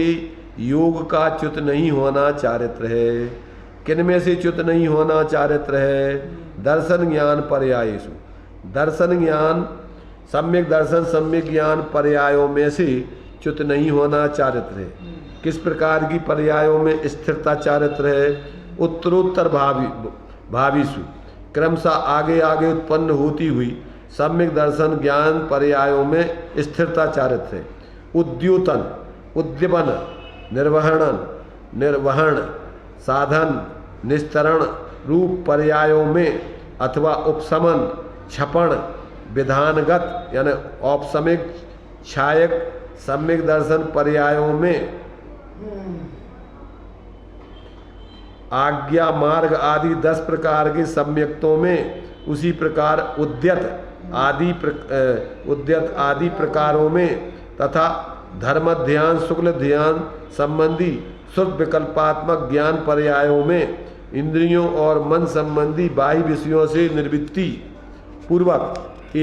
A: योग का च्युत नहीं होना चारित्र है। किन में से च्युत नहीं होना चारित्र है? दर्शन ज्ञान पर्यायेषु, दर्शन ज्ञान सम्यक दर्शन सम्यक ज्ञान पर्यायों में से च्युत नहीं होना चारित्र है। किस प्रकार की पर्यायों में स्थिरता चारित्र है? उत्तरोत्तर भावीसु, क्रमशः आगे आगे उत्पन्न होती हुई सम्यक दर्शन ज्ञान पर्यायों में स्थिरता चारित्र है। उद्योतन, उद्दीपन, निर्वहन, साधन, निस्तरण रूप पर्यायों में अथवा उपशमन, क्षपण, विधानगत यानी औपसमिक, छायक, सम्यक दर्शन पर्यायों में आज्ञा मार्ग आदि 10 प्रकार के सम्यक्तों में, उसी प्रकार उद्यत आदि प्रकारों में तथा धर्म ध्यान शुक्ल ध्यान संबंधी शुद्ध विकल्पात्मक ज्ञान पर्यायों में इंद्रियों और मन संबंधी बाह्य विषयों से निर्वृत्ति पूर्वक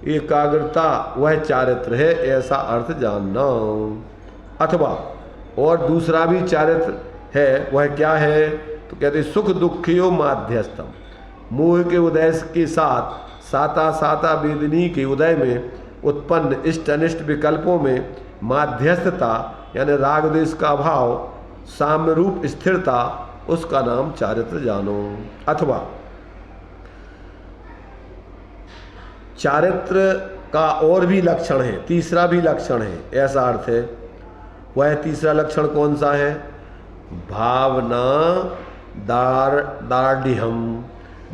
A: एकाग्रता वह चारित्र है, ऐसा अर्थ जानना। अथवा और दूसरा भी चारित्र है, वह क्या है? तो कहते सुख दुखियो माध्यस्थम, मोह के उदय के साथ साता वेदनी के उदय में उत्पन्न इष्ट अनिष्ट विकल्पों में माध्यस्थता यानी राग द्वेष का भाव, साम्य रूप स्थिरता, उसका नाम चारित्र जानो। अथवा चारित्र का और भी लक्षण है, तीसरा भी लक्षण है, ऐसा अर्थ है। वह तीसरा लक्षण कौन सा है? भावना दार्ढ्यम,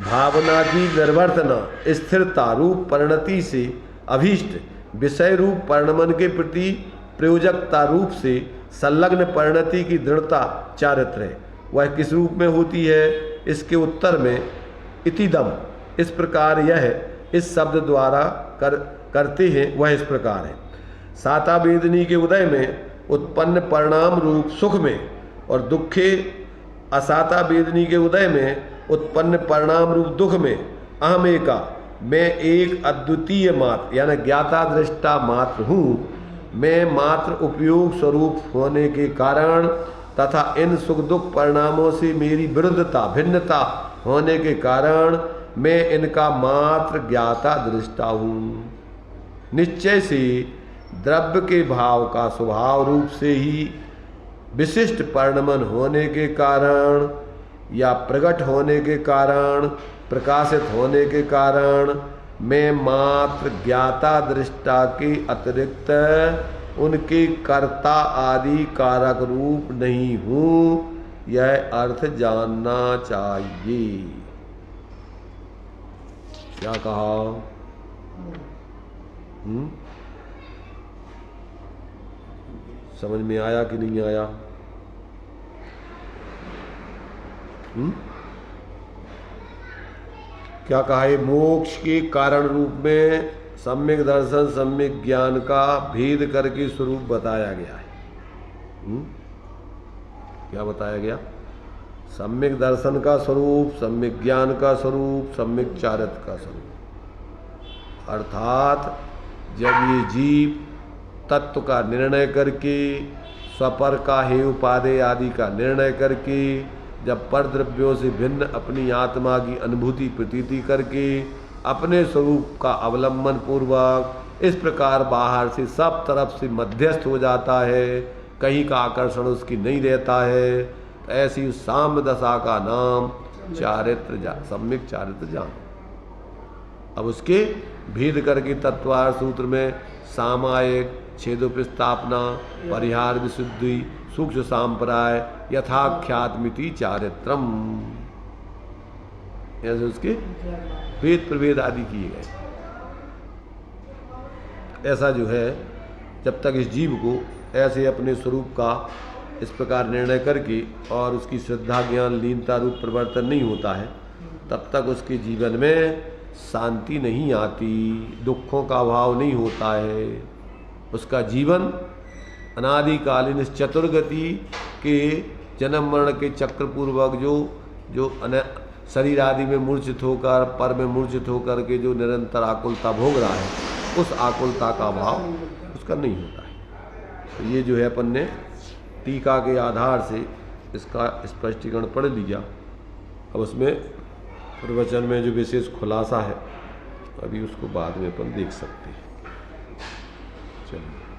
A: भावना की निर्वर्तना, स्थिरता रूप परिणति से अभीष्ट विषय रूप परिणमन के प्रति प्रयोजकता रूप से संलग्न परिणति की दृढ़ता चारित्र है। वह किस रूप में होती है? इसके उत्तर में इतिदम, इस प्रकार यह इस शब्द द्वारा करते हैं, वह इस प्रकार है। साता वेदनी के उदय में उत्पन्न परिणाम रूप सुख में और दुखे असाता वेदनी के उदय में उत्पन्न परिणाम रूप दुख में अहम एका, मैं एक अद्वितीय मात्र यानी ज्ञाता दृष्टा मात्र हूँ। मैं मात्र उपयोग स्वरूप होने के कारण तथा इन सुख दुख परिणामों से मेरी विरुद्धता भिन्नता होने के कारण मैं इनका मात्र ज्ञाता दृष्टा हूँ। निश्चय से द्रव्य के भाव का स्वभाव रूप से ही विशिष्ट परिणमन होने के कारण या प्रकट होने के कारण, प्रकाशित होने के कारण मैं मात्र ज्ञाता दृष्टा के अतिरिक्त उनके कर्ता आदि कारक रूप नहीं हूँ, यह अर्थ जानना चाहिए। क्या कहा? समझ में आया कि नहीं आया? क्या कहा है? मोक्ष के कारण रूप में सम्यक दर्शन सम्यक ज्ञान का भेद करके स्वरूप बताया गया है। क्या बताया गया? सम्यक दर्शन का स्वरूप, सम्यक ज्ञान का स्वरूप, सम्यक चारित्र का स्वरूप। अर्थात जब ये जीव तत्व का निर्णय करके, स्वपर का हे उपादेय आदि का निर्णय करके, जब पर द्रव्यों से भिन्न अपनी आत्मा की अनुभूति प्रतीति करके अपने स्वरूप का अवलंबन पूर्वक इस प्रकार बाहर से सब तरफ से मध्यस्थ हो जाता है, कहीं का आकर्षण उसकी नहीं रहता है। तो ऐसी उस साम्य दशा का नाम सम्यक चारित्र ज्ञान। अब उसके भेद करके तत्वार सूत्र में सामायिक, छेदोपस्थापना, परिहार विशुद्धि, सूक्ष्म सांप्राय, यथाख्यातमिति चारित्रम, ऐसे उसके भेद प्रभेद आदि किए गए। ऐसा जो है, जब तक इस जीव को ऐसे अपने स्वरूप का इस प्रकार निर्णय करके और उसकी श्रद्धा ज्ञान लीनता रूप परिवर्तन नहीं होता है, तब तक उसके जीवन में शांति नहीं आती, दुखों का अभाव नहीं होता है। उसका जीवन अनादिकालीन इस चतुर्गति के जन्म मरण के चक्र पूर्वक जो शरीर आदि में मूर्छित होकर, पर में मूर्छित होकर के जो निरंतर आकुलता भोग रहा है, उस आकुलता का अभाव उसका नहीं होता है। तो ये जो है अपन ने टीका के आधार से इसका स्पष्टीकरण पढ़ लिया। अब उसमें प्रवचन में जो विशेष खुलासा है, अभी उसको बाद में अपन देख सकते हैं। चलिए।